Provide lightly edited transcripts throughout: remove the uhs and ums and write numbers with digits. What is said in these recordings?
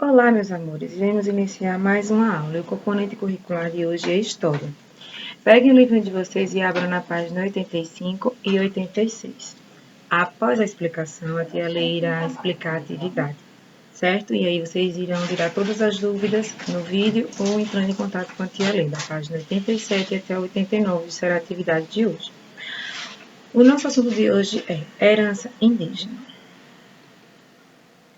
Olá, meus amores. Vamos iniciar mais uma aula. E o componente curricular de hoje é História. Peguem o livro de vocês e abram na página 85 e 86. Após a explicação, a tia Lê irá explicar a atividade, certo? E aí vocês irão tirar todas as dúvidas no vídeo ou entrando em contato com a tia Lê, da página 87 até 89, será a atividade de hoje. O nosso assunto de hoje é herança indígena.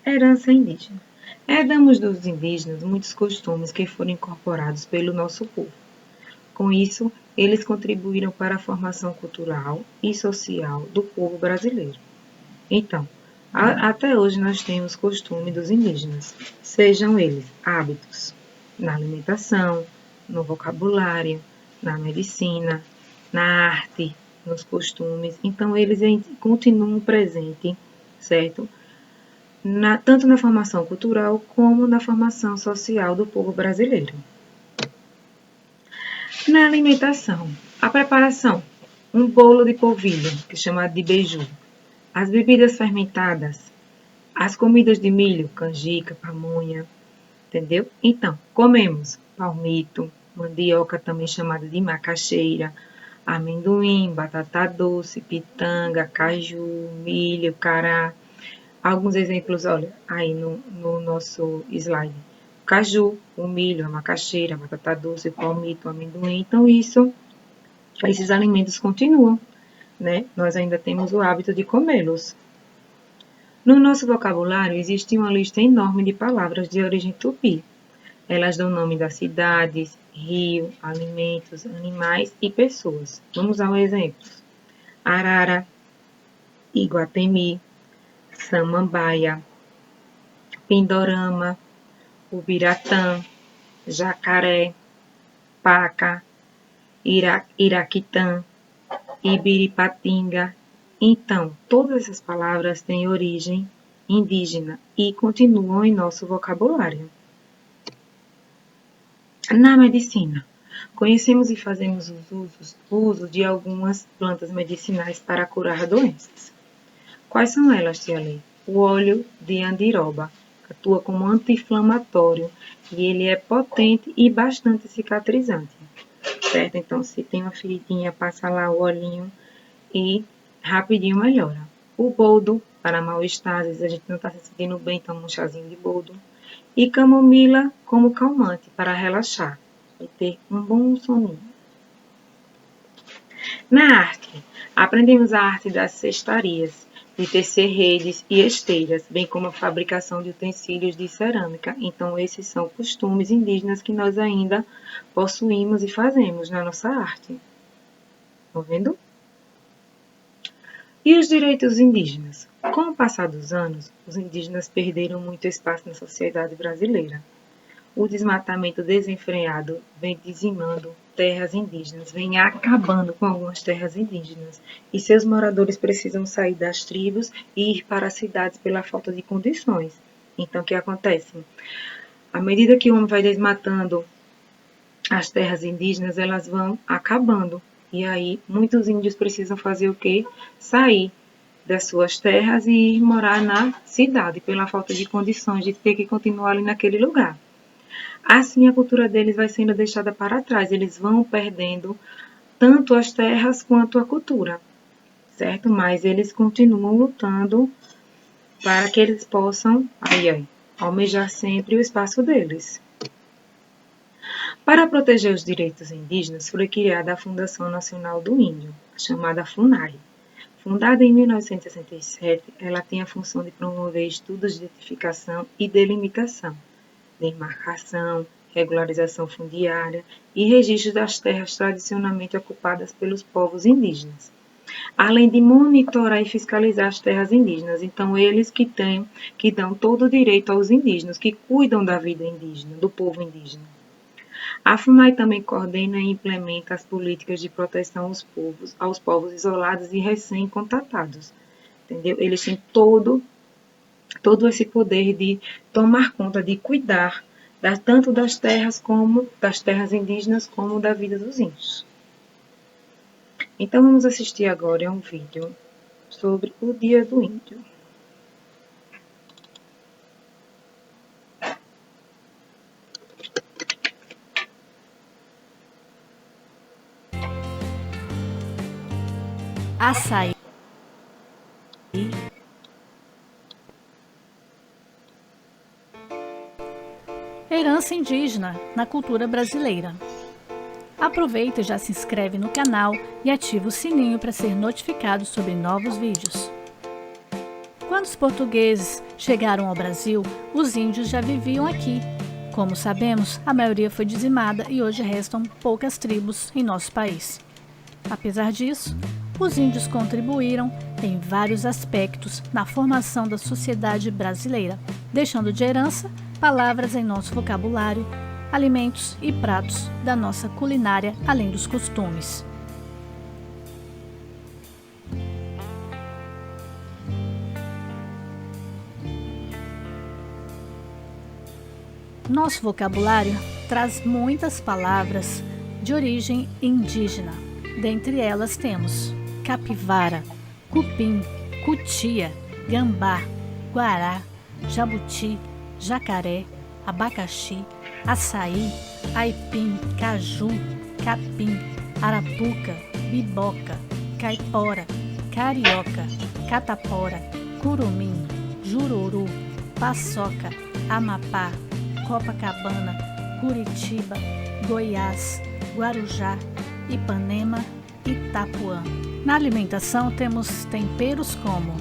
Herança indígena. Herdamos dos indígenas muitos costumes que foram incorporados pelo nosso povo. Com isso, eles contribuíram para a formação cultural e social do povo brasileiro. Então, até hoje nós temos costumes dos indígenas, sejam eles hábitos na alimentação, no vocabulário, na medicina, na arte, nos costumes. Então, eles continuam presentes, certo? Tanto na formação cultural como na formação social do povo brasileiro. Na alimentação, a preparação, um bolo de polvilho, que é chamado de beiju, as bebidas fermentadas, as comidas de milho, canjica, pamonha, entendeu? Então, comemos palmito, mandioca, também chamada de macaxeira, amendoim, batata doce, pitanga, caju, milho, cará. Alguns exemplos, olha, aí no nosso slide. Caju, o milho, a macaxeira, a batata doce, o palmito, o amendoim. Então, esses alimentos continuam, né? Nós ainda temos o hábito de comê-los. No nosso vocabulário, existe uma lista enorme de palavras de origem tupi. Elas dão nome das cidades, rio, alimentos, animais e pessoas. Vamos ao exemplo. Arara, Iguatemi, Samambaia, Pindorama, Ubiratã, Jacaré, Paca, Iraquitã, Ibiripatinga. Então, todas essas palavras têm origem indígena e continuam em nosso vocabulário. Na medicina, conhecemos e fazemos uso de algumas plantas medicinais para curar doenças. Quais são elas, tia Lê? O óleo de andiroba atua como anti-inflamatório e ele é potente e bastante cicatrizante, certo? Então, se tem uma feridinha, passa lá o olhinho e rapidinho melhora. O boldo, para mal-estar, às vezes a gente não está se sentindo bem, toma um chazinho de boldo. E camomila como calmante para relaxar e ter um bom soninho. Na arte, aprendemos a arte das cestarias, de tecer redes e esteiras, bem como a fabricação de utensílios de cerâmica. Então, esses são costumes indígenas que nós ainda possuímos e fazemos na nossa arte. Estão vendo? E os direitos indígenas? Com o passar dos anos, os indígenas perderam muito espaço na sociedade brasileira. O desmatamento desenfreado vem dizimando terras indígenas, vem acabando com algumas terras indígenas. E seus moradores precisam sair das tribos e ir para as cidades pela falta de condições. Então, o que acontece? À medida que o homem vai desmatando as terras indígenas, elas vão acabando. E aí, muitos índios precisam fazer o quê? Sair das suas terras e ir morar na cidade, pela falta de condições de ter que continuar ali naquele lugar. Assim, a cultura deles vai sendo deixada para trás. Eles vão perdendo tanto as terras quanto a cultura, certo? Mas eles continuam lutando para que eles possam almejar sempre o espaço deles. Para proteger os direitos indígenas, foi criada a Fundação Nacional do Índio, chamada FUNAI. Fundada em 1967, ela tem a função de promover estudos de identificação e delimitação, demarcação, regularização fundiária e registro das terras tradicionalmente ocupadas pelos povos indígenas, além de monitorar e fiscalizar as terras indígenas. Então, eles que dão todo o direito aos indígenas, que cuidam da vida indígena, do povo indígena. A FUNAI também coordena e implementa as políticas de proteção aos povos isolados e recém-contatados. Entendeu? Eles têm todo esse poder de tomar conta, de cuidar tanto das terras indígenas como da vida dos índios. Então vamos assistir agora a um vídeo sobre o Dia do Índio. açaí, herança indígena na cultura brasileira. Aproveita e já se inscreve no canal e ativa o sininho para ser notificado sobre novos vídeos. Quando os portugueses chegaram ao Brasil, os índios já viviam aqui. Como sabemos, a maioria foi dizimada e hoje restam poucas tribos em nosso país. Apesar disso, os índios contribuíram em vários aspectos na formação da sociedade brasileira, deixando de herança palavras em nosso vocabulário, alimentos e pratos da nossa culinária, além dos costumes. Nosso vocabulário traz muitas palavras de origem indígena. Dentre elas temos capivara, cupim, cutia, gambá, guará, jabuti, jacaré, abacaxi, açaí, aipim, caju, capim, arapuca, biboca, caipora, carioca, catapora, curumim, jururu, paçoca, amapá, Copacabana, Curitiba, Goiás, Guarujá, Ipanema e Itapuã. Na alimentação temos temperos como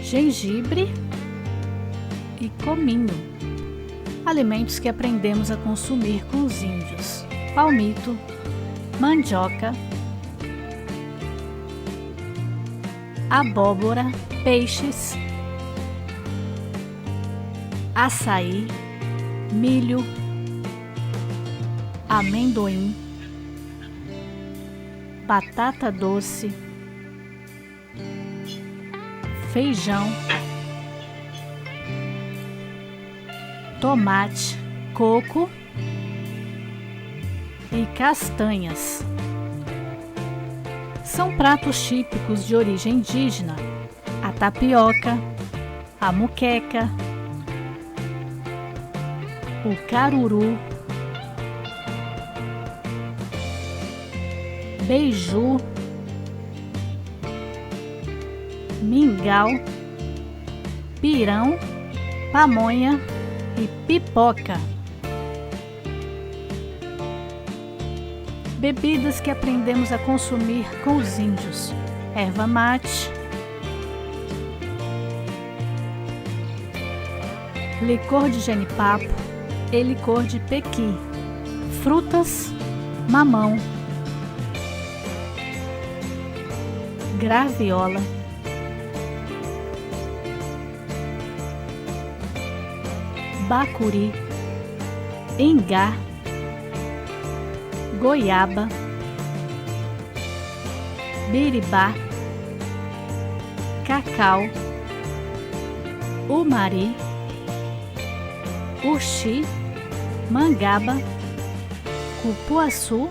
gengibre e cominho, alimentos que aprendemos a consumir com os índios, palmito, mandioca, abóbora, peixes, açaí, milho, amendoim, batata doce, feijão, tomate, coco e castanhas. São pratos típicos de origem indígena: a tapioca, a muqueca, o caruru, beiju, mingau, pirão, pamonha e pipoca. Bebidas que aprendemos a consumir com os índios: erva mate, licor de jenipapo e licor de pequi, frutas, mamão, graviola, bacuri, ingá, goiaba, biribá, cacau, umari, uxi, mangaba, cupuaçu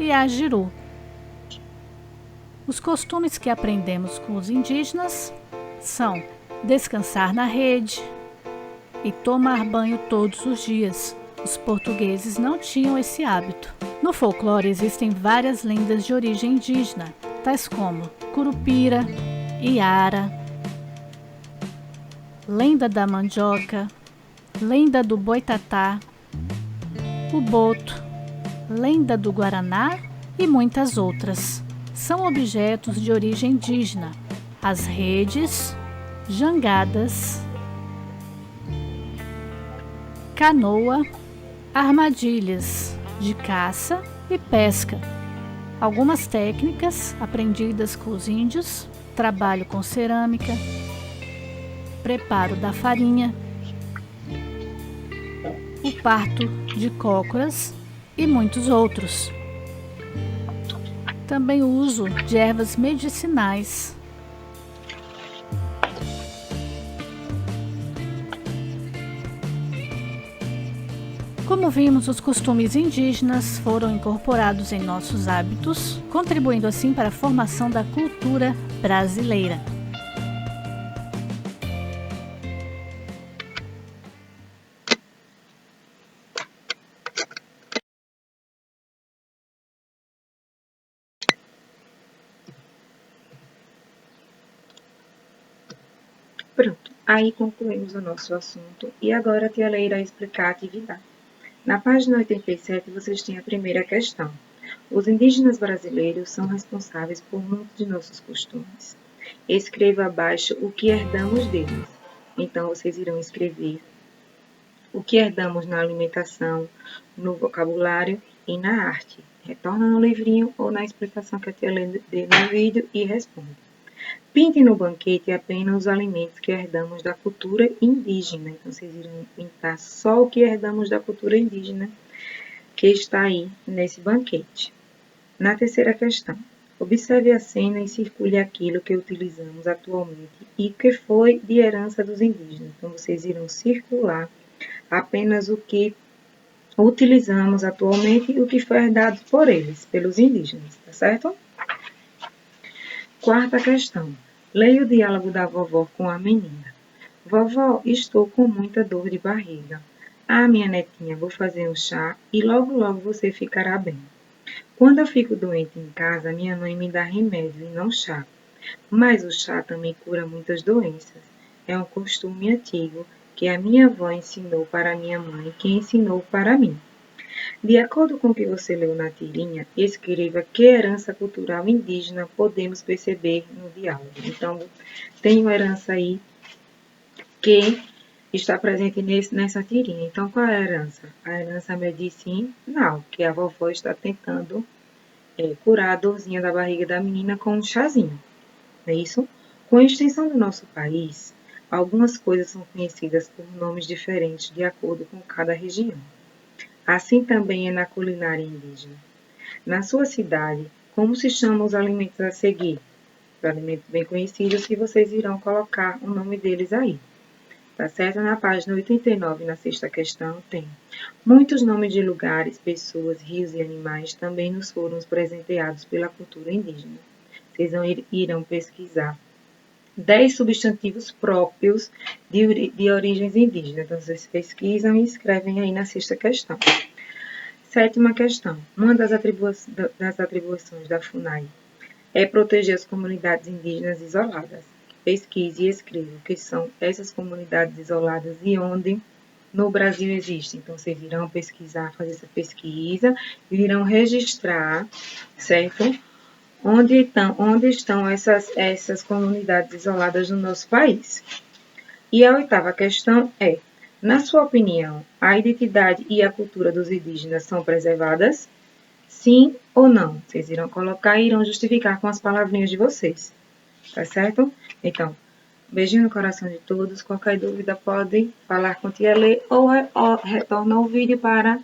e ajiru. Os costumes que aprendemos com os indígenas são descansar na rede e tomar banho todos os dias. Os portugueses não tinham esse hábito. No folclore existem várias lendas de origem indígena, tais como Curupira, Iara, lenda da mandioca, lenda do boitatá, o boto, lenda do guaraná e muitas outras. São objetos de origem indígena: as redes, jangadas, canoa, armadilhas de caça e pesca. Algumas técnicas aprendidas com os índios: trabalho com cerâmica, preparo da farinha, o parto de cócoras e muitos outros. Também o uso de ervas medicinais. Como vimos, os costumes indígenas foram incorporados em nossos hábitos, contribuindo assim para a formação da cultura brasileira. Aí concluímos o nosso assunto e agora a tia Leila irá explicar a atividade. Na página 87, vocês têm a primeira questão. Os indígenas brasileiros são responsáveis por muitos de nossos costumes. Escreva abaixo o que herdamos deles. Então, vocês irão escrever o que herdamos na alimentação, no vocabulário e na arte. Retorna no livrinho ou na explicação que a tia Leila deu no vídeo e responde. Pinte no banquete apenas os alimentos que herdamos da cultura indígena. Então, vocês irão pintar só o que herdamos da cultura indígena que está aí nesse banquete. Na terceira questão, observe a cena e circule aquilo que utilizamos atualmente e que foi de herança dos indígenas. Então, vocês irão circular apenas o que utilizamos atualmente e o que foi herdado por eles, pelos indígenas, tá certo? Quarta questão. Leia o diálogo da vovó com a menina. Vovó, estou com muita dor de barriga. Ah, minha netinha, vou fazer um chá e logo logo você ficará bem. Quando eu fico doente em casa, minha mãe me dá remédio e não chá. Mas o chá também cura muitas doenças. É um costume antigo que a minha avó ensinou para a minha mãe, que ensinou para mim. De acordo com o que você leu na tirinha, escreva que herança cultural indígena podemos perceber no diálogo. Então, tem uma herança aí que está presente nessa tirinha. Então, qual é a herança? A herança medicinal, que a vovó está tentando curar a dorzinha da barriga da menina com um chazinho. Não é isso? Com a extensão do nosso país, algumas coisas são conhecidas por nomes diferentes de acordo com cada região. Assim também é na culinária indígena. Na sua cidade, como se chamam os alimentos a seguir? Os alimentos bem conhecidos que vocês irão colocar o nome deles aí. Tá certo? Na página 89, na sexta questão, tem muitos nomes de lugares, pessoas, rios e animais também nos foram presenteados pela cultura indígena. Vocês irão pesquisar 10 substantivos próprios de origens indígenas. Então, vocês pesquisam e escrevem aí na sexta questão. Sétima questão. Uma das atribuições da FUNAI é proteger as comunidades indígenas isoladas. Pesquise e escreva o que são essas comunidades isoladas e onde no Brasil existem. Então, vocês irão pesquisar, fazer essa pesquisa e irão registrar, certo? Onde estão essas comunidades isoladas no nosso país. E a oitava questão é, na sua opinião, a identidade e a cultura dos indígenas são preservadas? Sim ou não? Vocês irão colocar e irão justificar com as palavrinhas de vocês. Tá certo? Então, beijinho no coração de todos. Qualquer dúvida pode falar com tia Lê ou retorna o vídeo para